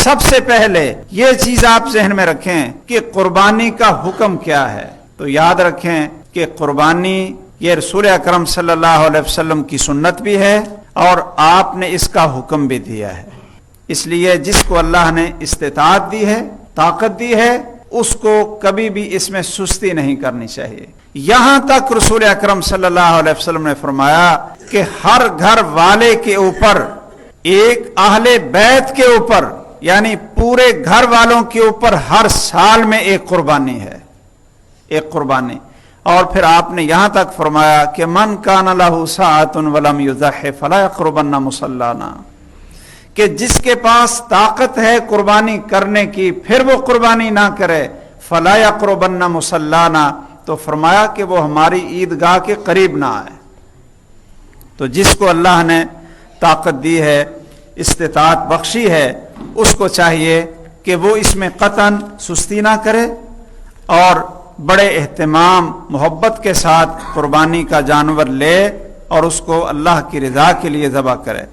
سب سے پہلے یہ چیز آپ ذہن میں رکھیں کہ قربانی کا حکم کیا ہے. تو یاد رکھیں کہ قربانی یہ رسول اکرم صلی اللہ علیہ وسلم کی سنت بھی ہے اور آپ نے اس کا حکم بھی دیا ہے. اس لیے جس کو اللہ نے استطاعت دی ہے، طاقت دی ہے، اس کو کبھی بھی اس میں سستی نہیں کرنی چاہیے. یہاں تک رسول اکرم صلی اللہ علیہ وسلم نے فرمایا کہ ہر گھر والے کے اوپر، ایک اہل بیت کے اوپر، یعنی پورے گھر والوں کے اوپر ہر سال میں ایک قربانی ہے، ایک قربانی. اور پھر آپ نے یہاں تک فرمایا کہ من کان لہ ساعۃ ولم یضح فلا یقربن مصلانا، کہ جس کے پاس طاقت ہے قربانی کرنے کی پھر وہ قربانی نہ کرے، فلا یقربن مصلانا، تو فرمایا کہ وہ ہماری عیدگاہ کے قریب نہ آئے. تو جس کو اللہ نے طاقت دی ہے، استطاعت بخشی ہے، اس کو چاہیے کہ وہ اس میں قطعاً سستی نہ کرے اور بڑے اہتمام محبت کے ساتھ قربانی کا جانور لے اور اس کو اللہ کی رضا کے لیے ذبح کرے.